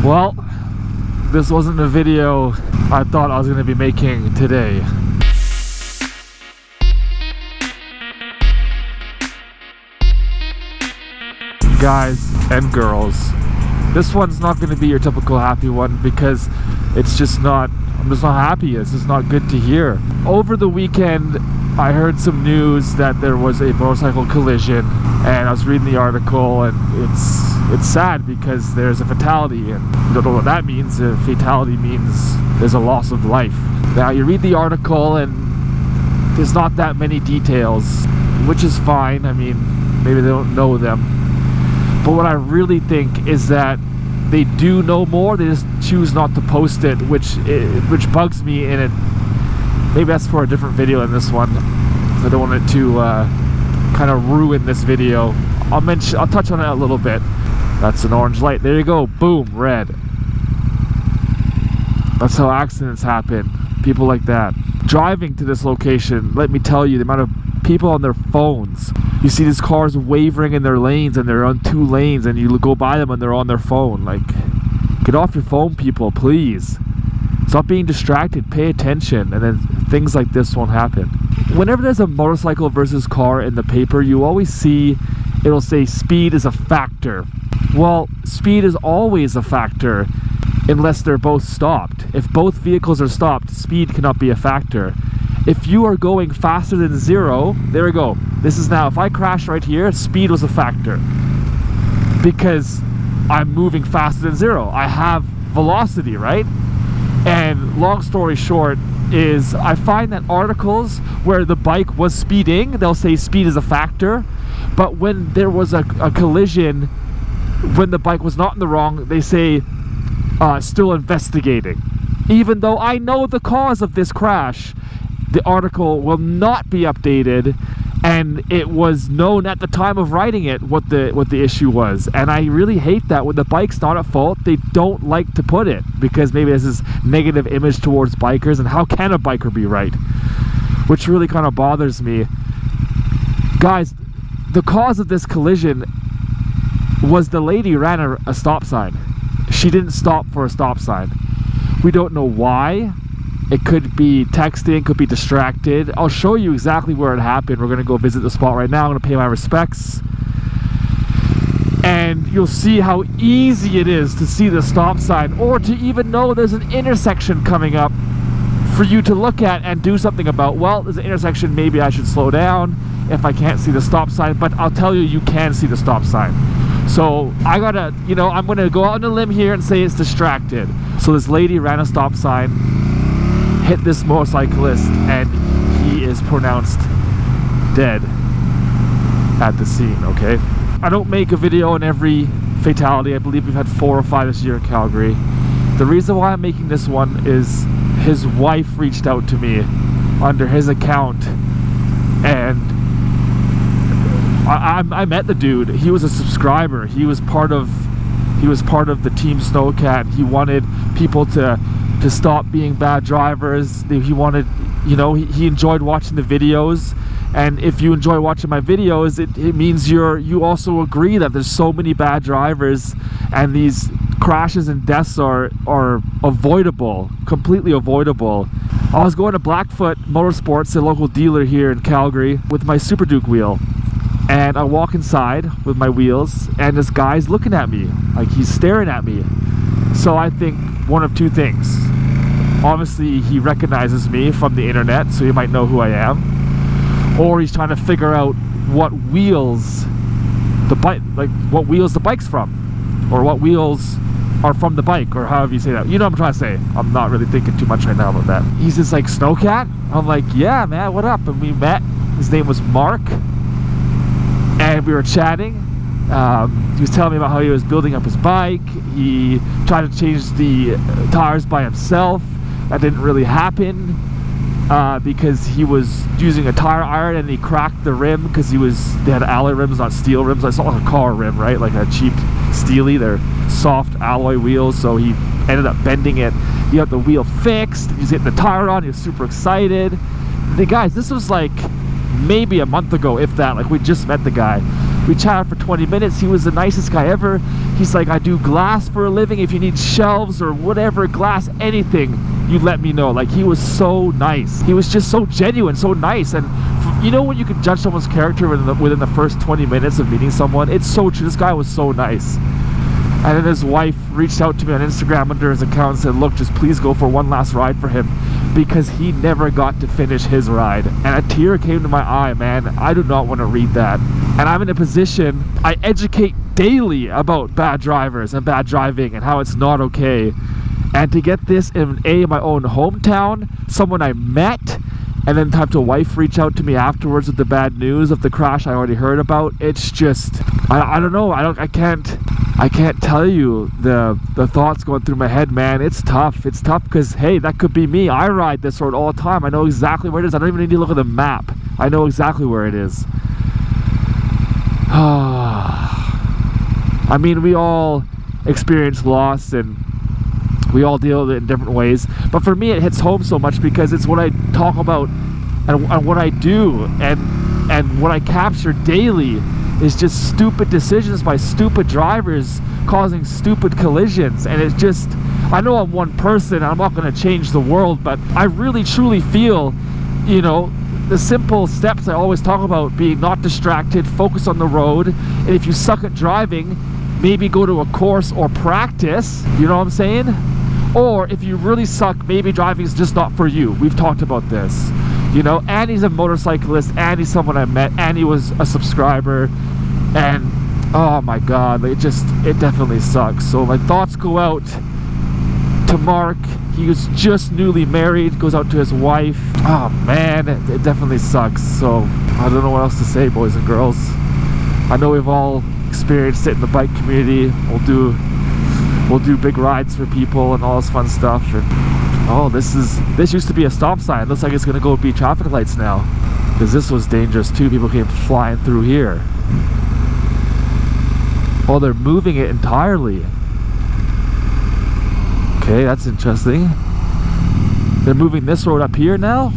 Well, this wasn't a video I thought I was going to be making today. Guys and girls, this one's not going to be your typical happy one because it's just not, I'm just not happy. It's just not good to hear. Over the weekend, I heard some news that there was a motorcycle collision, and I was reading the article, and it's sad because there's a fatality, and you don't know what that means. A fatality means there's a loss of life. Now you read the article and there's not that many details, which is fine. I mean, maybe they don't know them. But what I really think is that they do know more, they just choose not to post it, which bugs me, and it maybe that's for a different video than this one. I don't want it to kind of ruin this video. I'll touch on it a little bit. That's an orange light. There you go. Boom, red. That's how accidents happen. People like that. Driving to this location, let me tell you, the amount of people on their phones. You see these cars wavering in their lanes, and they're on 2 lanes, and you go by them and they're on their phone. Like, get off your phone, people, please. Stop being distracted, pay attention, and then things like this won't happen. Whenever there's a motorcycle versus car in the paper, you always see it'll say speed is a factor. Well, speed is always a factor unless they're both stopped. If both vehicles are stopped, speed cannot be a factor. If you are going faster than 0, there we go. This is now, if I crash right here, speed was a factor. Because I'm moving faster than 0. I have velocity, right? And long story short is, I find that articles where the bike was speeding, they'll say speed is a factor. But when there was a collision, when the bike was not in the wrong, they say still investigating. Even though I know the cause of this crash, the article will not be updated, and it was known at the time of writing it what the issue was. And I really hate that when the bike's not at fault, they don't like to put it, because maybe there's this negative image towards bikers, and how can a biker be right? Which really kind of bothers me. Guys, the cause of this collision was the lady ran a stop sign. She didn't stop for a stop sign. We don't know why. It could be texting, could be distracted. I'll show you exactly where it happened. We're going to go visit the spot right now. I'm going to pay my respects. And you'll see how easy it is to see the stop sign, or to even know there's an intersection coming up for you to look at and do something about. Well, there's an intersection, maybe I should slow down if I can't see the stop sign, but I'll tell you, you can see the stop sign. So I gotta, you know, I'm gonna go out on a limb here and say it's distracted. So this lady ran a stop sign, hit this motorcyclist, and he is pronounced dead at the scene, okay? I don't make a video on every fatality. I believe we've had 4 or 5 this year in Calgary. The reason why I'm making this one is his wife reached out to me under his account, and I met the dude. He was a subscriber. He was part of the team Snowcat. He wanted people to stop being bad drivers. He wanted, you know, he enjoyed watching the videos. And if you enjoy watching my videos, it means you also agree that there's so many bad drivers, and these crashes and deaths are avoidable, completely avoidable. I was going to Blackfoot Motorsports, a local dealer here in Calgary, with my Super Duke wheel. And I walk inside with my wheels, and this guy's looking at me, like he's staring at me. So I think one of 2 things. Obviously, he recognizes me from the internet, so he might know who I am. Or he's trying to figure out what wheels the bike, like what wheels the bike's from, or what wheels are from the bike, or however you say that. You know what I'm trying to say. I'm not really thinking too much right now about that. He's just like, Snowcat? I'm like, yeah, man, what up? And we met. His name was Mark. And we were chatting. He was telling me about how he was building up his bike. He tried to change the tires by himself. That didn't really happen because he was using a tire iron, and he cracked the rim because they had alloy rims, not steel rims. It's not like a car rim, right? Like a cheap steely. They're soft alloy wheels, so he ended up bending it. He got the wheel fixed. He's getting the tire on. He was super excited. Guys, this was like maybe a month ago, if that. Like, we just met the guy. We chatted for 20 minutes. He was the nicest guy ever. He's like, I do glass for a living. If you need shelves or whatever, glass, anything, you let me know. Like, he was so nice. He was just so genuine, so nice. And you know when you can judge someone's character within the first 20 minutes of meeting someone? It's so true. This guy was so nice. And then his wife reached out to me on Instagram under his account and said, look, just please go for one last ride for him, because he never got to finish his ride. And a tear came to my eye, man. I do not want to read that. And I'm in a position, I educate daily about bad drivers and bad driving and how it's not okay. And to get this in my own hometown, someone I met, and then to have the wife reach out to me afterwards with the bad news of the crash I already heard about, it's just, I don't know, I can't tell you the thoughts going through my head, man. It's tough because, hey, that could be me. I ride this road all the time. I know exactly where it is. I don't even need to look at the map. I know exactly where it is. I mean, we all experience loss and we all deal with it in different ways, but for me it hits home so much because it's what I talk about and what I do and what I capture daily is just stupid decisions by stupid drivers causing stupid collisions. And it's just, I know I'm one person, I'm not going to change the world, but I really truly feel, you know, the simple steps I always talk about, being not distracted, focus on the road, and if you suck at driving, maybe go to a course or practice, you know what I'm saying? Or if you really suck, maybe driving is just not for you. We've talked about this. You know, Annie's a motorcyclist, Annie's someone I met, Annie was a subscriber, and oh my god, it definitely sucks. So my thoughts go out to Mark. He was just newly married, goes out to his wife. Oh man, it definitely sucks. So I don't know what else to say, boys and girls. I know we've all experienced it in the bike community. We'll do big rides for people and all this fun stuff. And oh, this used to be a stop sign. Looks like it's gonna go be traffic lights now, because this was dangerous too. People came flying through here. Oh, they're moving it entirely. Okay, that's interesting. They're moving this road up here now.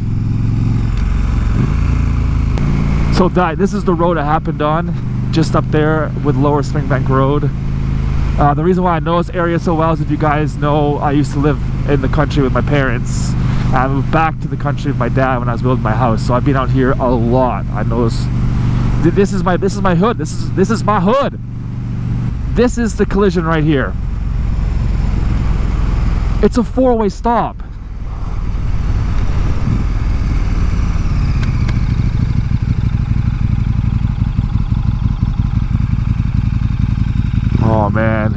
So this is the road it happened on, just up there with Lower Springbank Road. The reason why I know this area so well is, if you guys know, I used to live in the country with my parents. I moved back to the country with my dad when I was building my house, so I've been out here a lot. I know this is my hood. This is my hood. This is the collision right here. It's a four-way stop. Oh man,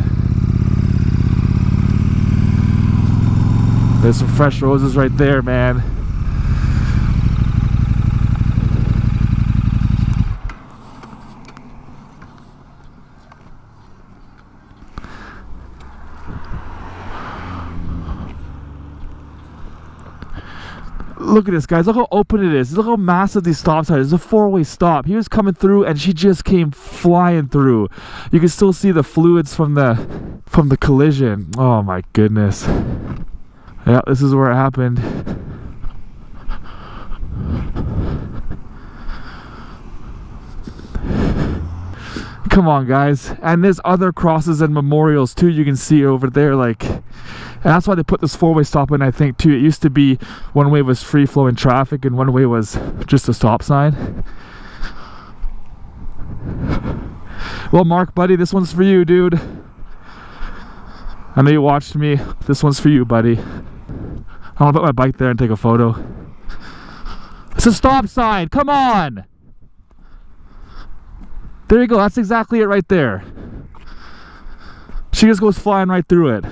there's some fresh roses right there, man. Look at this, guys. Look how open it is. Look how massive these stop signs. It's a four-way stop. He was coming through and she just came flying through. You can still see the fluids from the collision. Oh my goodness. Yeah, this is where it happened. Come on, guys. And there's other crosses and memorials too, you can see over there, like, and that's why they put this four-way stop in, I think, too. It used to be one way was free-flowing traffic and one way was just a stop sign. Well, Mark, buddy, this one's for you, dude. I know you watched me. This one's for you, buddy. I want to put my bike there and take a photo. It's a stop sign. Come on. There you go. That's exactly it right there. She just goes flying right through it.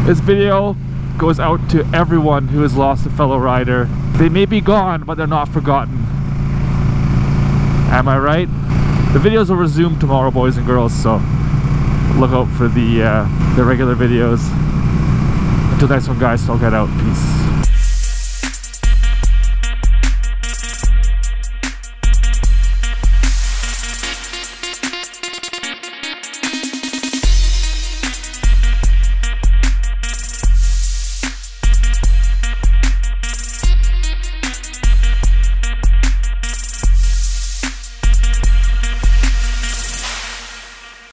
This video goes out to everyone who has lost a fellow rider. They may be gone, but they're not forgotten. Am I right? The videos will resume tomorrow, boys and girls, so look out for the regular videos. Until next one, guys, so I'll get out. Peace.